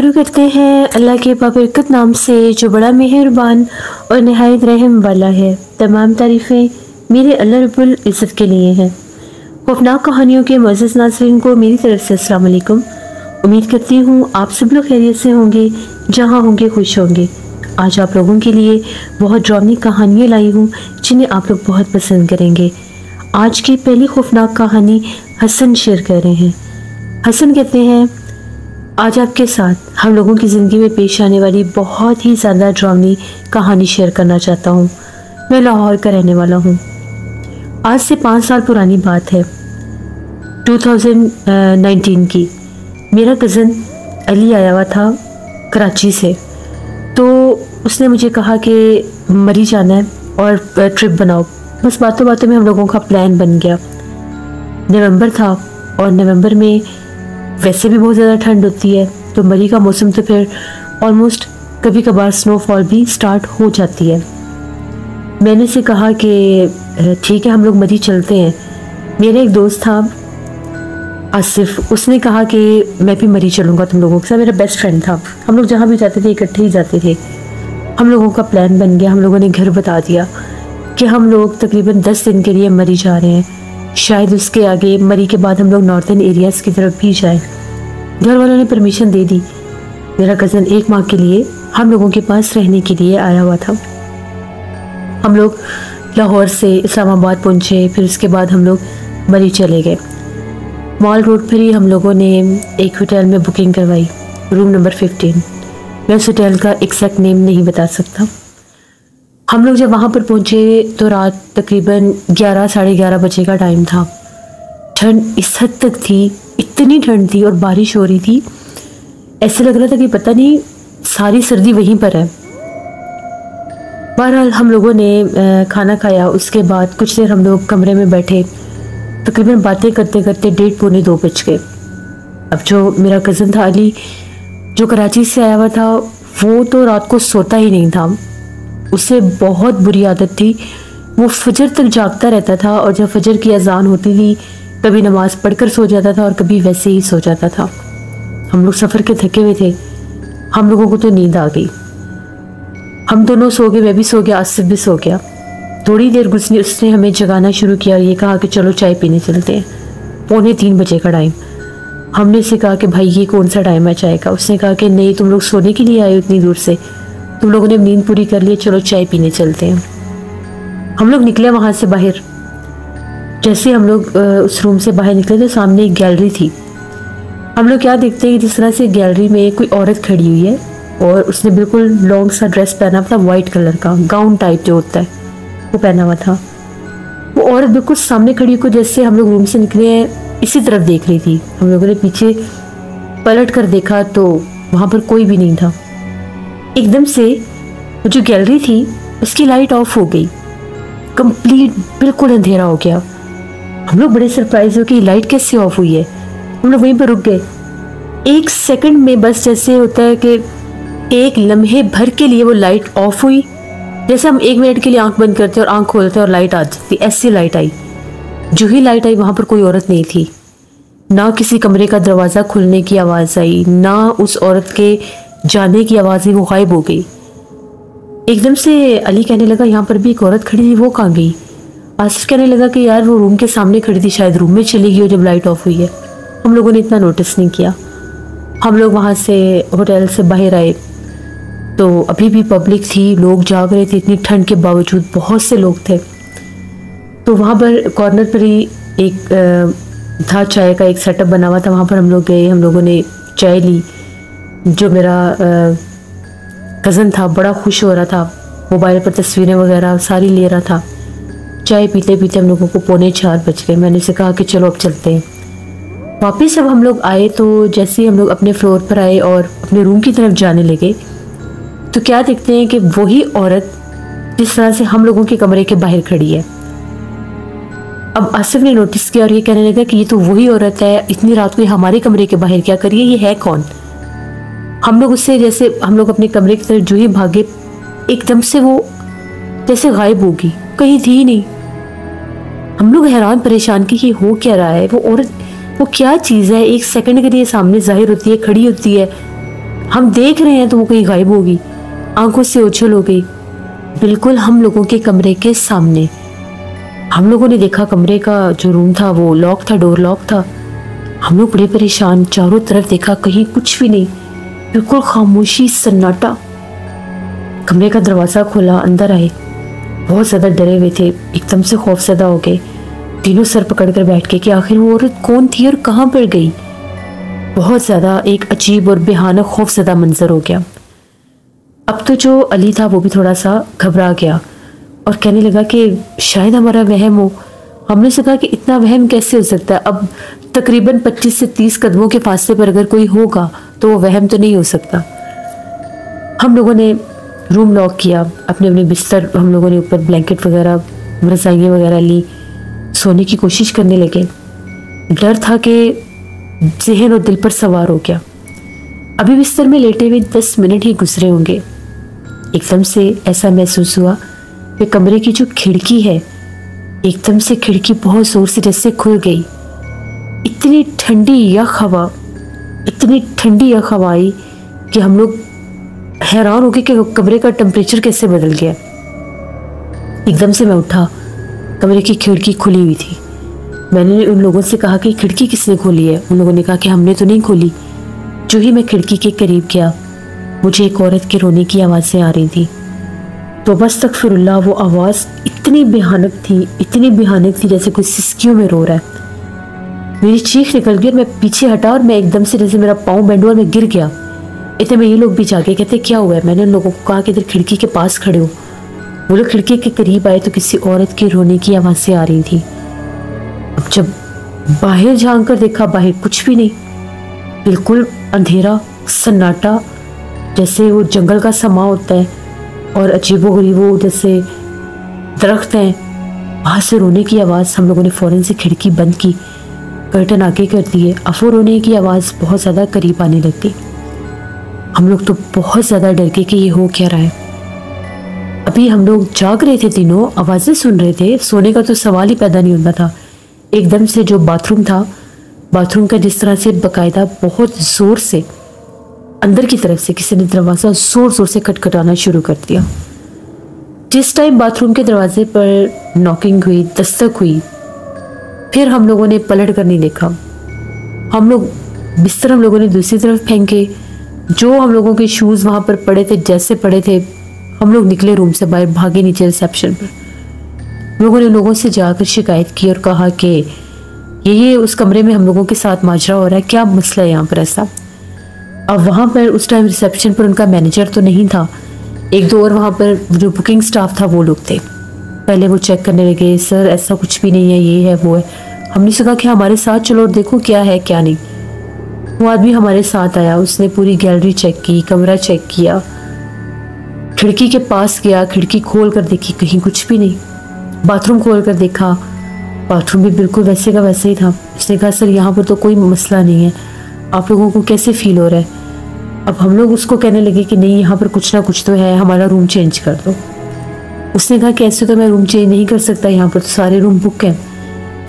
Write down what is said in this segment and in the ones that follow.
शुरू करते हैं अल्लाह के बाबरकत नाम से जो बड़ा मेहरबान और नहायत रहम वाला है। तमाम तारीफ़ें मेरे अल्लाह रब्बुल इज़्ज़त के लिए हैं। खौफनाक कहानियों के मुअज़्ज़ज़ नाज़रीन को मेरी तरफ से अस्सलाम वालेकुम। उम्मीद करती हूँ आप सब लोग खैरियत से होंगे, जहाँ होंगे खुश होंगे। आज आप लोगों के लिए बहुत ड्रावनी कहानियाँ लाई हूँ जिन्हें आप लोग बहुत पसंद करेंगे। आज की पहली खौफनाक कहानी हसन शेयर कर रहे हैं। हसन कहते हैं, आज आपके साथ हम लोगों की ज़िंदगी में पेश आने वाली बहुत ही ज़्यादा ड्रावनी कहानी शेयर करना चाहता हूँ। मैं लाहौर का रहने वाला हूँ। आज से 5 साल पुरानी बात है, 2019 की। मेरा कज़न अली आया हुआ था कराची से, तो उसने मुझे कहा कि मरी जाना है और ट्रिप बनाओ। बस बातों बातों में हम लोगों का प्लान बन गया। नवंबर था और नवंबर में वैसे भी बहुत ज़्यादा ठंड होती है, तो मई का मौसम तो फिर ऑलमोस्ट कभी कभार स्नोफॉल भी स्टार्ट हो जाती है। मैंने से कहा कि ठीक है हम लोग मरी चलते हैं। मेरा एक दोस्त था आसिफ, उसने कहा कि मैं भी मरी चलूँगा तुम लोगों के साथ। मेरा बेस्ट फ्रेंड था, हम लोग जहाँ भी जाते थे इकट्ठे ही जाते थे। हम लोगों का प्लान बन गया। हम लोगों ने घर बता दिया कि हम लोग तकरीबन 10 दिन के लिए मरी जा रहे हैं, शायद उसके आगे मरी के बाद हम लोग नॉर्थन एरियाज़ की तरफ भी जाएं। घर वालों ने परमिशन दे दी। मेरा कज़न 1 माह के लिए हम लोगों के पास रहने के लिए आया हुआ था। हम लोग लाहौर से इस्लामाबाद पहुँचे, फिर उसके बाद हम लोग मरी चले गए। मॉल रोड पर ही हम लोगों ने एक होटल में बुकिंग करवाई, रूम नंबर 15। मैं उस होटल का एग्जैक्ट नेम नहीं बता सकता। हम लोग जब वहाँ पर पहुँचे तो रात तकरीबन 11 साढ़े 11 बजे का टाइम था। ठंड इस हद तक थी, इतनी ठंड थी और बारिश हो रही थी, ऐसे लग रहा था कि पता नहीं सारी सर्दी वहीं पर है। बहरहाल हम लोगों ने खाना खाया। उसके बाद कुछ देर हम लोग कमरे में बैठे, तकरीबन बातें करते करते 1:30 पौने 2 बज गए। अब जो मेरा कज़न था अली, जो कराची से आया हुआ था, वो तो रात को सोता ही नहीं था। उसे बहुत बुरी आदत थी, वो फजर तक जागता रहता था और जब फजर की अजान होती थी कभी नमाज़ पढ़कर सो जाता था और कभी वैसे ही सो जाता था। हम लोग सफ़र के थके हुए थे, हम लोगों को तो नींद आ गई। हम दोनों सो गए, मैं भी सो गया, आसिफ भी सो गया। थोड़ी देर गुजरी, उसने हमें जगाना शुरू किया और ये कहा कि चलो चाय पीने चलते हैं। 2:45 बजे का टाइम। हमने से कहा कि भाई ये कौन सा टाइम है चाय का? उसने कहा कि नहीं, तुम लोग सोने के लिए आए हो इतनी दूर से, तुम लोगों ने नींद पूरी कर ली, चलो चाय पीने चलते हैं। हम लोग निकले वहाँ से बाहर। जैसे हम लोग उस रूम से बाहर निकले तो सामने एक गैलरी थी। हम लोग क्या देखते हैं कि जिस तरह से गैलरी में कोई औरत खड़ी हुई है और उसने बिल्कुल लॉन्ग सा ड्रेस पहना था, वाइट कलर का गाउन टाइप जो होता है वो पहना हुआ था। वो औरत बिल्कुल सामने खड़ी होकर, जैसे हम लोग रूम से निकले हैं इसी तरफ देख रही थी। हम लोगों ने पीछे पलट कर देखा तो वहाँ पर कोई भी नहीं था। एकदम से जो गैलरी थी उसकी लाइट ऑफ हो गई, कंप्लीट बिल्कुल अंधेरा हो गया। हम लोग बड़े सरप्राइज हो कि लाइट कैसे ऑफ हुई है। हम लोग वहीं पर रुक गए। 1 सेकंड में, बस जैसे होता है कि एक लम्हे भर के लिए वो लाइट ऑफ हुई, जैसे हम 1 मिनट के लिए आंख बंद करते और आंख खोलते और लाइट आ जाती, ऐसी लाइट आई। जो ही लाइट आई वहाँ पर कोई औरत नहीं थी, ना किसी कमरे का दरवाज़ा खुलने की आवाज़ आई, ना उस औरत के जाने की आवाज़ ही, वो गायब हो गई। एकदम से अली कहने लगा यहाँ पर भी एक औरत खड़ी थी, वो कहाँ गई? आसिफ कहने लगा कि यार वो रूम के सामने खड़ी थी, शायद रूम में चली गई हो जब लाइट ऑफ हुई है। हम लोगों ने इतना नोटिस नहीं किया। हम लोग वहाँ से होटल से बाहर आए तो अभी भी पब्लिक थी, लोग जाग रहे थे, इतनी ठंड के बावजूद बहुत से लोग थे। तो वहाँ पर कॉर्नर पर ही एक था चाय का एक सेटअप बना हुआ था, वहाँ पर हम लोग गए। हम लोगों ने चाय ली। जो मेरा कज़न था बड़ा खुश हो रहा था, मोबाइल पर तस्वीरें वगैरह सारी ले रहा था। चाय पीते पीते हम लोगों को 3:45 बज गए। मैंने से कहा कि चलो अब चलते हैं। वापस जब हम लोग आए तो जैसे ही हम लोग अपने फ्लोर पर आए और अपने रूम की तरफ जाने लगे तो क्या देखते हैं कि वही औरत जिस तरह से हम लोगों के कमरे के बाहर खड़ी है। अब आसिफ ने नोटिस किया और ये कहने लगा कि ये तो वही औरत है, इतनी रात को हमारे कमरे के बाहर क्या करिए, ये है कौन? हम लोग उससे, जैसे हम लोग अपने कमरे की तरफ जो ही भागे, एकदम से वो जैसे गायब होगी, कहीं थी ही नहीं। हम लोग हैरान परेशान कि ये हो क्या रहा है, वो औरत, वो क्या चीज़ है, 1 सेकंड के लिए सामने जाहिर होती है, खड़ी होती है, हम देख रहे हैं तो वो कहीं गायब होगी, आंखों से ओझल हो गई, बिल्कुल हम लोगों के कमरे के सामने। हम लोगों ने देखा कमरे का जो रूम था वो लॉक था, डोर लॉक था। हम लोग बड़े परेशान, चारों तरफ देखा, कहीं कुछ भी नहीं, बिल्कुल खामोशी, सन्नाटा। कमरे का दरवाजा खोला, अंदर आए, बहुत ज्यादा डरे हुए थे, एकदम से खौफजदा हो गए। तीनों सर पकड़कर बैठ के कि आखिर वो औरत कौन थी और कहाँ पर गई। बहुत ज्यादा एक अजीब और भयानक खौफजदा मंजर हो गया। अब तो जो अली था वो भी थोड़ा सा घबरा गया और कहने लगा कि शायद हमारा वहम हो। हमने से कहा कि इतना वहम कैसे हो सकता है, अब तकरीबन 25 से 30 कदमों के फासले पर अगर कोई होगा तो वो वहम तो नहीं हो सकता। हम लोगों ने रूम लॉक किया, अपने अपने बिस्तर हम लोगों ने ऊपर ब्लैंकेट वगैरह, रज़ाइयाँ वगैरह ली, सोने की कोशिश करने लगे। डर था कि जहन और दिल पर सवार हो गया। अभी बिस्तर में लेटे हुए 10 मिनट ही गुजरे होंगे, एकदम से ऐसा महसूस हुआ कि कमरे की जो खिड़की है, एकदम से खिड़की बहुत जोर से जैसे खुल गई। इतनी ठंडी यख हवा, इतनी ठंडी यख हवा आई कि हम लोग हैरान हो गए कि कमरे का टेम्परेचर कैसे बदल गया। एकदम से मैं उठा, कमरे की खिड़की खुली हुई थी। मैंने उन लोगों से कहा कि खिड़की किसने खोली है। उन लोगों ने कहा कि हमने तो नहीं खोली। जो ही मैं खिड़की के करीब गया, मुझे एक औरत के रोने की आवाज़ें आ रही थी। तो बस तकफिरुल्लाह, वो आवाज़ इतनी भयानक थी, इतनी भयानक थी जैसे कोई सिसकियों में रो रहा है। मेरी चीख निकल गई और मैं पीछे हटा और मैं एकदम से जैसे मेरा पाँव बैंड हुआ, मैं गिर गया। इतने में ये लोग भी जाके कहते क्या हुआ है। मैंने उन लोगों को कहा कि इधर खिड़की के पास खड़े हो। वो लोग खिड़की के करीब आए तो किसी औरत की रोने की आवाज़ें आ रही थी। अब जब बाहर झांक कर देखा, बाहर कुछ भी नहीं, बिल्कुल अंधेरा, सन्नाटा, जैसे वो जंगल का समा होता है और अजीबोगरीबो जैसे दरख्त हैं। वहाँ से रोने की आवाज़। हम लोगों ने फ़ौरन से खिड़की बंद की, कर्टन आगे कर दिए। अब वो रोने की आवाज़ बहुत ज़्यादा करीब आने लगती। हम लोग तो बहुत ज़्यादा डर गए कि ये हो क्या रहा है। अभी हम लोग जाग रहे थे, तीनों आवाज़ें सुन रहे थे, सोने का तो सवाल ही पैदा नहीं होता था। एकदम से जो बाथरूम था, बाथरूम का जिस तरह से बाकायदा बहुत ज़ोर से अंदर की तरफ से किसी ने दरवाज़ा ज़ोर ज़ोर से खटखटाना शुरू कर दिया। जिस टाइम बाथरूम के दरवाजे पर नॉकिंग हुई, दस्तक हुई, फिर हम लोगों ने पलट कर नहीं देखा। हम लोगों ने दूसरी तरफ फेंके। जो हम लोगों के शूज़ वहाँ पर पड़े थे, जैसे पड़े थे, हम लोग निकले रूम से बाहर, भागे नीचे रिसेप्शन पर। लोगों ने लोगों से जाकर शिकायत की और कहा कि ये उस कमरे में हम लोगों के साथ माजरा हो रहा है, क्या मसला है यहाँ पर ऐसा। अब वहाँ पर उस टाइम रिसेप्शन पर उनका मैनेजर तो नहीं था, एक दो और वहाँ पर जो बुकिंग स्टाफ था वो लोग थे। पहले वो चेक करने लगे, सर ऐसा कुछ भी नहीं है, ये है वो है। हमने से कहा कि हमारे साथ चलो और देखो क्या है क्या नहीं। वो आदमी हमारे साथ आया, उसने पूरी गैलरी चेक की, कमरा चेक किया, खिड़की के पास गया, खिड़की खोल कर देखी, कहीं कुछ भी नहीं। बाथरूम खोल कर देखा, बाथरूम भी बिल्कुल वैसे का वैसे ही था। उसने कहा सर यहाँ पर तो कोई मसला नहीं है, आप लोगों को कैसे फील हो रहा है। अब हम लोग उसको कहने लगे कि नहीं यहाँ पर कुछ ना कुछ तो है, हमारा रूम चेंज कर दो। उसने कहा कि ऐसे तो मैं रूम चेंज नहीं कर सकता, यहाँ पर तो सारे रूम बुक हैं,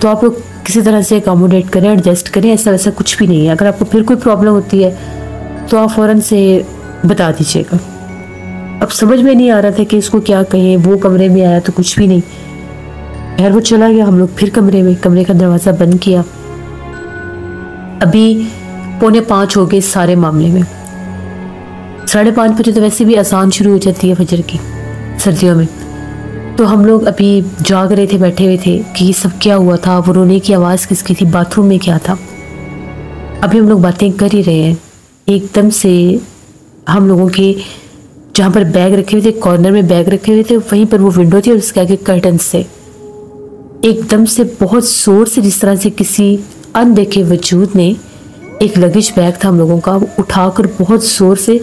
तो आप लोग किसी तरह से अकोमोडेट करें, एडजस्ट करें, ऐसा वैसा कुछ भी नहीं है। अगर आपको फिर कोई प्रॉब्लम होती है तो आप फ़ौरन से बता दीजिएगा। अब समझ में नहीं आ रहा था कि इसको क्या कहें। वो कमरे में आया तो कुछ भी नहीं, खैर वो चला गया। हम लोग फिर कमरे का दरवाज़ा बंद किया। अभी 4:45 हो गए सारे मामले में। 5:30 बजे तो वैसे भी अजान शुरू हो जाती है फजर की सर्दियों में। तो हम लोग अभी जाग रहे थे, बैठे हुए थे कि ये सब क्या हुआ था, वो रोने की आवाज़ किसकी थी, बाथरूम में क्या था। अभी हम लोग बातें कर ही रहे हैं, एकदम से हम लोगों के जहाँ पर बैग रखे हुए थे, कॉर्नर में बैग रखे हुए थे, वहीं पर वो विंडो थी और उसके आगे कर्टन से एकदम से बहुत ज़ोर से, जिस तरह से किसी अनदेखे वजूद ने एक लगेज बैग था हम लोगों का, वो उठाकर बहुत ज़ोर से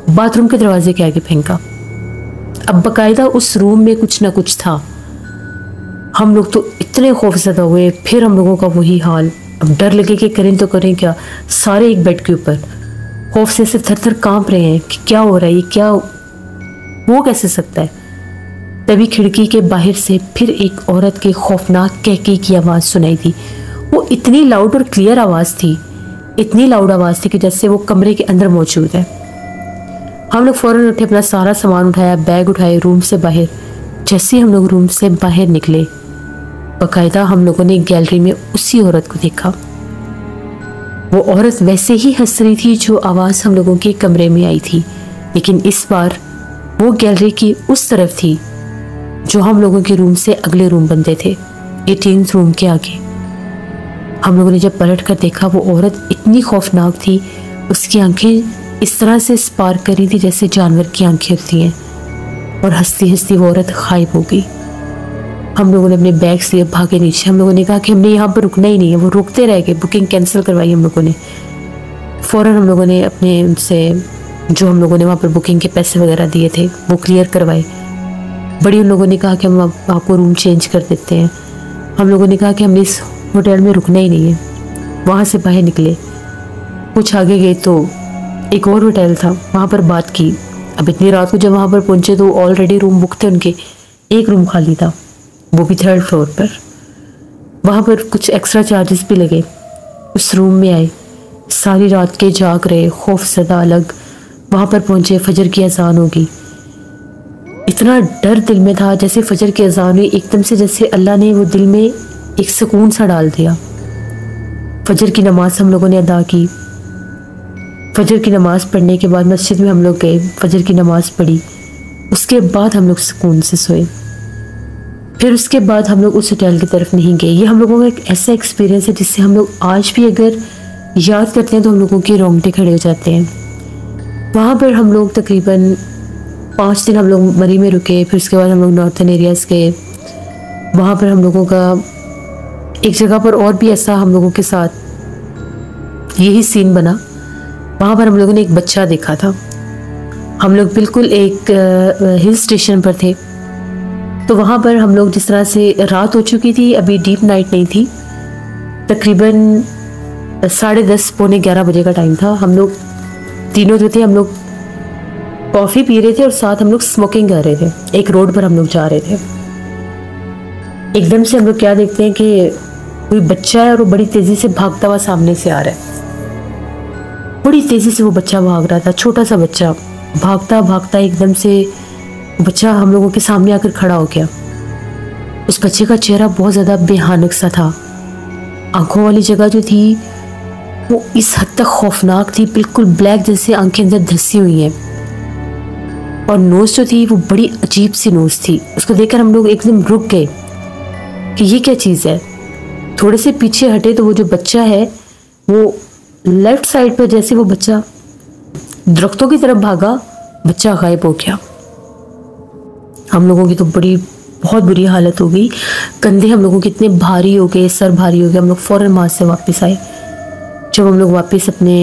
बाथरूम के दरवाजे के आगे फेंका। अब बाकायदा उस रूम में कुछ ना कुछ था। हम लोग तो इतने खौफज़दा हुए, फिर हम लोगों का वही हाल। अब डर लगे कि करें तो करें क्या, सारे एक बेड के ऊपर खौफ से थर थर काँप रहे हैं कि क्या हो रहा है, ये क्या हो कैसे सकता है। तभी खिड़की के बाहर से फिर एक औरत के खौफनाक कहके की आवाज़ सुनाई दी। वो इतनी लाउड और क्लियर आवाज़ थी, इतनी लाउड आवाज़ थी कि जैसे वो कमरे के अंदर मौजूद है। हम लोग फ़ौरन उठे, अपना सारा सामान उठाया, बैग उठाए, रूम से बाहर। जैसे हम लोग रूम से बाहर निकले, बाकायदा हम लोगों ने गैलरी में उसी औरत को देखा। वो औरत वैसे ही हंस रही थी जो आवाज़ हम लोगों के कमरे में आई थी, लेकिन इस बार वो गैलरी की उस तरफ थी जो हम लोगों के रूम से अगले रूम बनते थे, 18 रूम के आगे। हम लोगों ने जब पलट कर देखा, वो औरत इतनी खौफनाक थी, उसकी आंखें इस तरह से स्पार्क कर रही थी जैसे जानवर की आंखें होती हैं, और हंसती हंसती वो औरत गायब हो गई। हम लोगों ने अपने बैग्स लिए भागे नीचे। हम लोगों ने कहा कि हमने यहाँ पर रुकना ही नहीं है, वो रुकते रह गए। बुकिंग कैंसिल करवाई हम लोगों ने। फ़ौरन हम लोगों ने अपने उनसे जो हम लोगों ने वहाँ पर बुकिंग के पैसे वगैरह दिए थे वो क्लियर करवाए। बड़ी उन लोगों ने कहा कि हम आपको रूम चेंज कर देते हैं। हम लोगों ने कहा कि हमने इस होटल में रुकना ही नहीं है। वहाँ से बाहर निकले, कुछ आगे गए तो एक और होटल था, वहाँ पर बात की। अब इतनी रात को जब वहाँ पर पहुँचे तो ऑलरेडी रूम बुक थे उनके, एक रूम खाली था, वो भी 3rd फ्लोर पर। वहाँ पर कुछ एक्स्ट्रा चार्जेस भी लगे। उस रूम में आए, सारी रात के जाग रहे, खौफज़दा अलग। वहाँ पर पहुँचे, फजर की अजान होगी। इतना डर दिल में था, जैसे फजर की अजान हुई एकदम से, जैसे अल्लाह ने वो दिल में एक सुकून सा डाल दिया। फजर की नमाज हम लोगों ने अदा की। फजर की नमाज़ पढ़ने के बाद मस्जिद में हम लोग गए, फजर की नमाज़ पढ़ी। उसके बाद हम लोग सुकून से सोए। फिर उसके बाद हम लोग उस होटल की तरफ नहीं गए। ये हम लोगों का एक ऐसा एक्सपीरियंस है जिससे हम लोग आज भी अगर याद करते हैं तो हम लोगों के रोंगटे खड़े हो जाते हैं। वहाँ पर हम लोग तकरीबन 5 दिन हम लोग मरी में रुके। फिर उसके बाद हम लोग नॉर्थन एरियाज़ गए। वहाँ पर हम लोगों का एक जगह पर और भी ऐसा हम लोगों के साथ यही सीन बना। वहाँ पर हम लोगों ने एक बच्चा देखा था। हम लोग बिल्कुल एक हिल स्टेशन पर थे, तो वहाँ पर हम लोग जिस तरह से रात हो चुकी थी, अभी डीप नाइट नहीं थी, तकरीबन 10:30 पौने 11 बजे का टाइम था। हम लोग तीनों जो थे, हम लोग कॉफ़ी पी रहे थे और साथ हम लोग स्मोकिंग कर रहे थे। एक रोड पर हम लोग जा रहे थे। एकदम से हम लोग क्या देखते हैं कि कोई बच्चा है और वो बड़ी तेज़ी से भागता हुआ सामने से आ रहा है। बड़ी तेज़ी से वो बच्चा भाग रहा था, छोटा सा बच्चा भागता भागता एकदम से बच्चा हम लोगों के सामने आकर खड़ा हो गया। उस बच्चे का चेहरा बहुत ज़्यादा भयानक सा था। आंखों वाली जगह जो थी वो इस हद तक खौफनाक थी, बिल्कुल ब्लैक, जैसे आंखें अंदर धंसी हुई हैं। और नोज़ जो थी वो बड़ी अजीब सी नोज़ थी। उसको देखकर हम लोग एकदम रुक गए कि ये क्या चीज़ है। थोड़े से पीछे हटे तो वो जो बच्चा है वो लेफ्ट साइड पर, जैसे वो बच्चा दरख्तों की तरफ भागा, बच्चा गायब हो गया। हम लोगों की तो बहुत बुरी हालत हो गई। कंधे हम लोगों के इतने भारी हो गए, सर भारी हो गया। हम लोग फ़ौरन वहाँ से वापस आए। जब हम लोग वापस अपने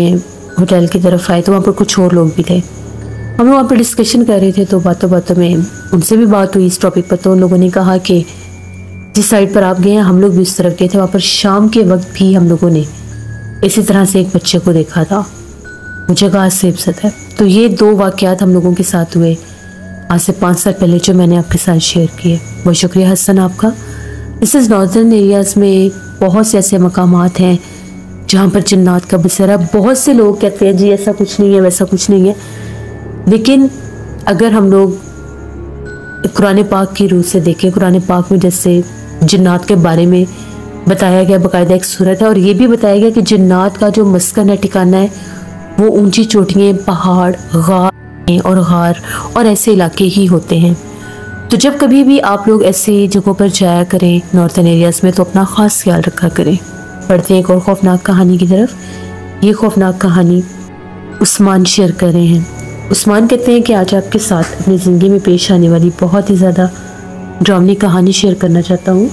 होटल की तरफ आए तो वहाँ पर कुछ और लोग भी थे। हम लोग वहाँ पर डिस्कशन कर रहे थे, तो बातों बातों में उनसे भी बात हुई इस टॉपिक पर। तो उन लोगों ने कहा कि जिस साइड पर आप गए हैं हम लोग भी उस तरफ गए थे। वहाँ पर शाम के वक्त भी हम लोगों ने इसी तरह से एक बच्चे को देखा था। मुझे कहा से इब्सत है। तो ये 2 वाक़यात हम लोगों के साथ हुए आज से 5 साल पहले, जो मैंने आपके साथ शेयर किए। बहुत शुक्रिया हसन आपका। इस नॉर्दर्न एरियाज़ में बहुत से ऐसे मकामात हैं जहाँ पर जिन्नात का बसेरा। बहुत से लोग कहते हैं जी ऐसा कुछ नहीं है, वैसा कुछ नहीं है, लेकिन अगर हम लोग कुरान पाक की रूह से देखें, कुरान पाक में जैसे जिन्नात के बारे में बताया गया, बाकायदा एक सूरत है, और ये भी बताया गया कि जिन्नात का जो मस्कन है, ठिकाना है, वो ऊंची चोटियाँ, पहाड़, गार और ऐसे इलाके ही होते हैं। तो जब कभी भी आप लोग ऐसी जगहों पर जाया करें नॉर्थन एरियाज़ में, तो अपना ख़ास ख्याल रखा करें। पढ़ते हैं एक और खौफनाक कहानी की तरफ। ये खौफनाक कहानी उस्मान शेयर कर रहे हैं। उस्मान कहते हैं कि आज आपके साथ अपनी ज़िंदगी में पेश आने वाली बहुत ही ज़्यादा ड्रामनी कहानी शेयर करना चाहता हूँ।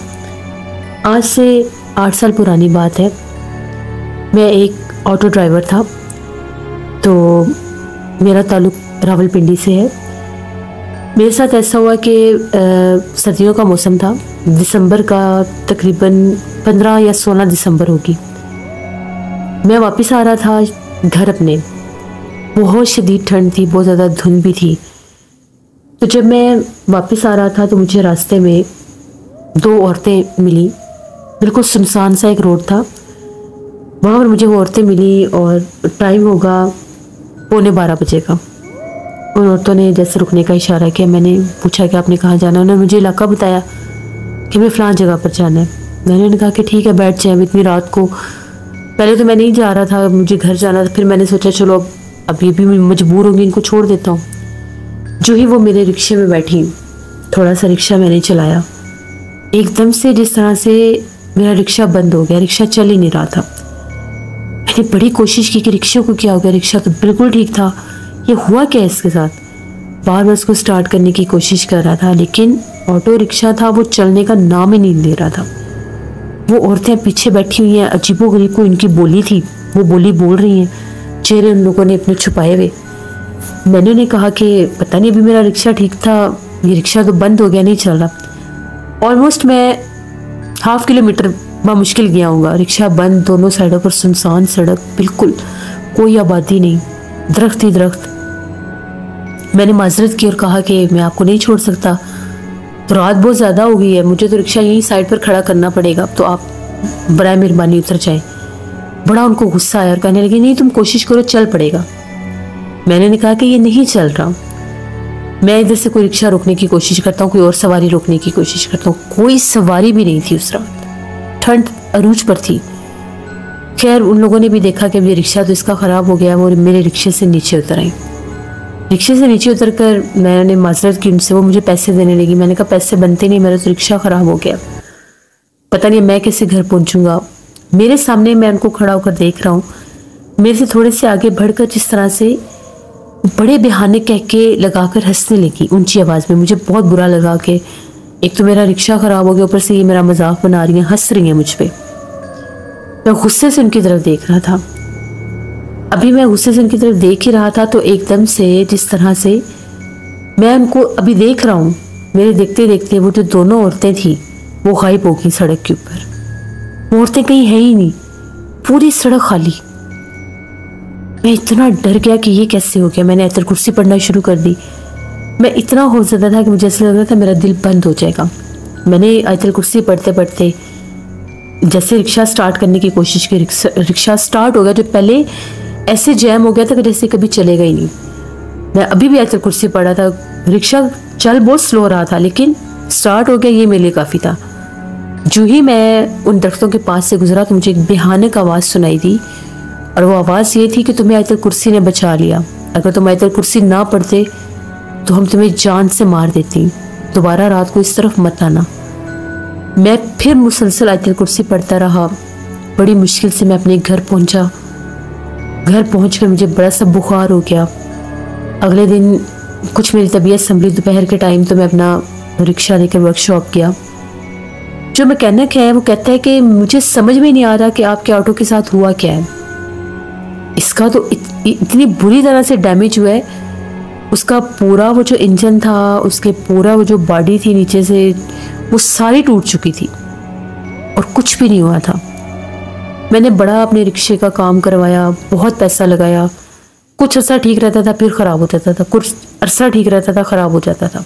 आज से 8 साल पुरानी बात है। मैं एक ऑटो ड्राइवर था, तो मेरा ताल्लुक़ रावलपिंडी से है। मेरे साथ ऐसा हुआ कि सर्दियों का मौसम था, दिसंबर का, तकरीबन 15 या 16 दिसंबर होगी। मैं वापस आ रहा था घर अपने। बहुत शदीद ठंड थी, बहुत ज़्यादा धुंध भी थी। तो जब मैं वापस आ रहा था तो मुझे रास्ते में 2 औरतें मिली। बिल्कुल सुनसान सा एक रोड था, वहाँ पर मुझे वो औरतें मिली और टाइम होगा 11:45 बजे का। उन औरतों ने जैसे रुकने का इशारा किया। मैंने पूछा कि आपने कहाँ जाना है। उन्होंने मुझे इलाका बताया कि मैं फ़लाँ जगह पर जाना है। मैंने उन्हें कहा कि ठीक है बैठ जाए, इतनी रात को। पहले तो मैं नहीं जा रहा था, मुझे घर जाना था। फिर मैंने सोचा चलो अब ये भी मजबूर होंगी, इनको छोड़ देता हूँ। जो ही वो मेरे रिक्शे में बैठी, थोड़ा सा रिक्शा मैंने चलाया, एकदम से जिस तरह से मेरा रिक्शा बंद हो गया, रिक्शा चल ही नहीं रहा था। मैंने बड़ी कोशिश की कि रिक्शे को क्या हो गया, रिक्शा तो बिल्कुल ठीक था, ये हुआ क्या इसके साथ। बार बार उसको स्टार्ट करने की कोशिश कर रहा था, लेकिन ऑटो रिक्शा था वो चलने का नाम ही नहीं ले रहा था। वो औरतें पीछे बैठी हुई हैं, अजीबोगरीब को इनकी बोली थी, वो बोली बोल रही हैं, चेहरे उन लोगों ने अपने छुपाए हुए। मैंने उन्हें कहा कि पता नहीं अभी मेरा रिक्शा ठीक था, ये रिक्शा तो बंद हो गया, नहीं चल रहा। ऑलमोस्ट मैं 1/2 किलोमीटर मुश्किल गया होगा, रिक्शा बंद, दोनों साइडों पर सुनसान सड़क, बिल्कुल कोई आबादी नहीं, दरख्त ही दरख्त। मैंने माजरत की और कहा कि मैं आपको नहीं छोड़ सकता, तो रात बहुत ज़्यादा हो गई है, मुझे तो रिक्शा यहीं साइड पर खड़ा करना पड़ेगा, तो आप बराए मेहरबानी उतर जाएं। बड़ा उनको गुस्सा आया और कहने लगे नहीं तुम कोशिश करो, चल पड़ेगा। मैंने कहा कि ये नहीं चल रहा। मैं इधर से कोई रिक्शा रोकने की कोशिश करता हूँ, कोई और सवारी रोकने की कोशिश करता हूँ, कोई सवारी भी नहीं थी उस रात, ठंड अरूज पर थी। खैर उन लोगों ने भी देखा कि ये रिक्शा तो इसका ख़राब हो गया, वो मेरे रिक्शे से नीचे उतर आई। रिक्शे से नीचे उतर कर मैंने माजरत की उनसे, वो मुझे पैसे देने लगी। मैंने कहा पैसे बनते नहीं, मेरा तो रिक्शा ख़राब हो गया, पता नहीं मैं कैसे घर पहुँचूँगा। मेरे सामने मैं उनको खड़ा होकर देख रहा हूँ, मेरे से थोड़े से आगे बढ़कर जिस तरह से बड़े बहाने कह के लगाकर हंसने लगी ऊंची आवाज़ में। मुझे बहुत बुरा लगा कि एक तो मेरा रिक्शा ख़राब हो गया, ऊपर से ये मेरा मजाक बना रही हैं, हंस रही हैं मुझ पर। मैं गुस्से से उनकी तरफ देख रहा था। अभी मैं गुस्से से उनकी तरफ देख ही रहा था तो एकदम से जिस तरह से मैं उनको अभी देख रहा हूँ, मेरे देखते देखते वो जो दोनों औरतें थी वो गायब हो गई सड़क के ऊपर। वो औरतें कहीं है ही नहीं, पूरी सड़क खाली। मैं इतना डर गया कि ये कैसे हो गया। मैंने आयतुल कुर्सी पढ़ना शुरू कर दी। मैं इतना खौफज़दा था कि मुझे ऐसा लग रहा था मेरा दिल बंद हो जाएगा। मैंने आयतुल कुर्सी पढ़ते पढ़ते जैसे रिक्शा स्टार्ट करने की कोशिश की, रिक्शा स्टार्ट हो गया, जो पहले ऐसे जैम हो गया था कि जैसे कभी चलेगा ही नहीं। मैं अभी भी आयतुल कुर्सी पढ़ा था, रिक्शा चल बहुत स्लो रहा था लेकिन स्टार्ट हो गया, ये मेरे लिए काफ़ी था। जो ही मैं उन दरख्तों के पास से गुजरा तो मुझे एक भयानक आवाज़ सुनाई दी, और वो आवाज़ ये थी कि तुम्हें आयतुल कुर्सी ने बचा लिया, अगर तुम आयतुल कुर्सी ना पढ़ते तो हम तुम्हें जान से मार देती, दोबारा रात को इस तरफ मत आना। मैं फिर मुसलसल आयतुल कुर्सी पढ़ता रहा। बड़ी मुश्किल से मैं अपने घर पहुंचा। घर पहुंचकर मुझे बड़ा सा बुखार हो गया। अगले दिन कुछ मेरी तबीयत संभली दोपहर के टाइम, तो मैं अपना रिक्शा लेकर वर्कशॉप गया। जो मैकेनिक है वो कहता है कि मुझे समझ में नहीं आ रहा कि आपके ऑटो के साथ हुआ क्या है, इसका तो इतनी बुरी तरह से डैमेज हुआ है, उसका पूरा वो जो इंजन था, उसके पूरा वो जो बॉडी थी नीचे से, वो सारी टूट चुकी थी और कुछ भी नहीं हुआ था। मैंने बड़ा अपने रिक्शे का काम करवाया, बहुत पैसा लगाया। कुछ अर्सा ठीक रहता था फिर ख़राब हो जाता था, कुछ अर्सा ठीक रहता था ख़राब हो जाता था।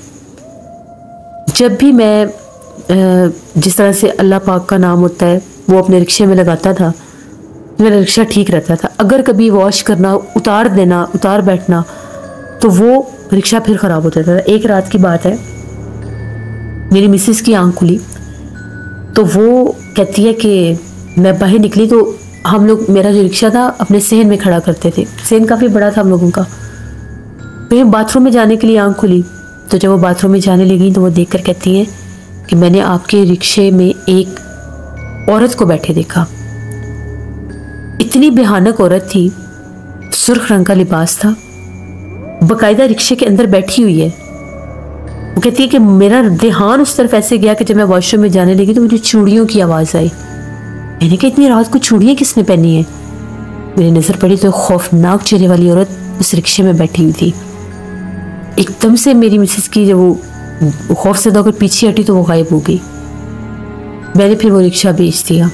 जब भी मैं जिस तरह से अल्लाह पाक का नाम होता है वो अपने रिक्शे में लगाता था, मेरा रिक्शा ठीक रहता था। अगर कभी वॉश करना, उतार देना, उतार बैठना, तो वो रिक्शा फिर ख़राब हो जाता था। एक रात की बात है, मेरी मिसेस की आंख खुली तो वो कहती है कि मैं बाहर निकली तो हम लोग, मेरा जो रिक्शा था अपने सहन में खड़ा करते थे, सहन काफ़ी बड़ा था हम लोगों का। फिर बाथरूम में जाने के लिए आंख खुली, तो जब वो बाथरूम में जाने लगी तो वो देखकर कहती हैं कि मैंने आपके रिक्शे में एक औरत को बैठे देखा। इतनी भयानक औरत थी, सुर्ख रंग का लिबास था, बाकायदा रिक्शे के अंदर बैठी हुई है। वो कहती है कि मेरा ध्यान उस तरफ ऐसे गया कि जब मैं वॉशरूम में जाने लगी तो मुझे चूड़ियों की आवाज़ आई। मैंने कहा इतनी रात को चूड़ियाँ किसने पहनी है। मेरी नज़र पड़ी तो खौफनाक चेहरे वाली औरत उस रिक्शे में बैठी हुई थी। एकदम से मेरी मिसेस की जब वो खौफज़दा होकर पीछे हटी तो वो गायब हो गई। मैंने फिर वो रिक्शा बेच दिया।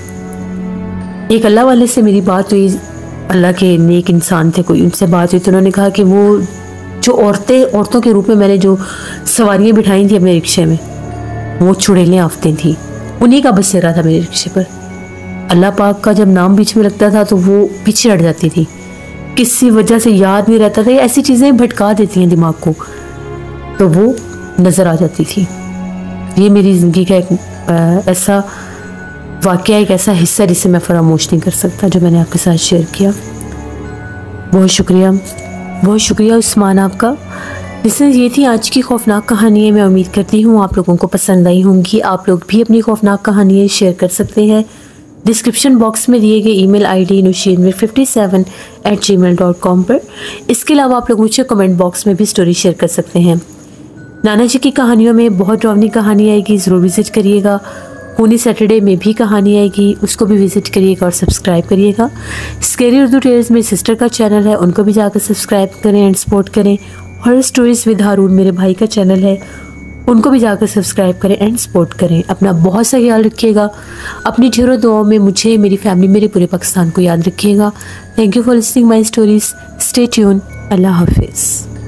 एक अल्लाह वाले से मेरी बात हुई, अल्लाह के नेक इंसान थे कोई, उनसे बात हुई तो उन्होंने कहा कि वो जो औरतों के रूप में मैंने जो सवारियाँ बिठाई थी अपने रिक्शे में, वो चुड़ैलें आफतें थी, उन्हीं का बसेरा था मेरे रिक्शे पर। अल्लाह पाक का जब नाम बीच में लगता था तो वो पीछे हट जाती थी। किसी वजह से याद नहीं रहता था, या ऐसी चीज़ें भटका देती हैं दिमाग को, तो वो नज़र आ जाती थी। ये मेरी ज़िंदगी का एक ऐसा वाक़या, एक ऐसा हिस्सा जिसे मैं फरामोश नहीं कर सकता, जो मैंने आपके साथ शेयर किया। बहुत शुक्रिया उस्मान आपका। लिसनर्स, ये थी आज की खौफनाक कहानियाँ। मैं उम्मीद करती हूँ आप लोगों को पसंद आई होंगी। आप लोग भी अपनी खौफनाक कहानियाँ शेयर कर सकते हैं डिस्क्रिप्शन बॉक्स में दिए गए ईमेल आईडी nusheenmir57@gmail.com पर। इसके अलावा आप लोग मुझे कमेंट बॉक्स में भी स्टोरी शेयर कर सकते हैं। नाना जी की कहानियों में बहुत डरावनी कहानी आएगी, ज़रूर विज़िट करिएगा। खूनी सैटरडे में भी कहानी आएगी, उसको भी विज़िट करिएगा और सब्सक्राइब करिएगा। स्कैरी उर्दू टेल्स मेरी सिस्टर का चैनल है, उनको भी जाकर सब्सक्राइब करें एंड सपोर्ट करें। हॉरर स्टोरीज़ विद हारून मेरे भाई का चैनल है, उनको भी जाकर सब्सक्राइब करें एंड सपोर्ट करें। अपना बहुत सा ख्याल रखिएगा। अपनी ढेरों दुआओं में मुझे, मेरी फैमिली, मेरे पूरे पाकिस्तान को याद रखिएगा। Thank you for listening my stories. Stay tune. अल्लाह हाफिज़।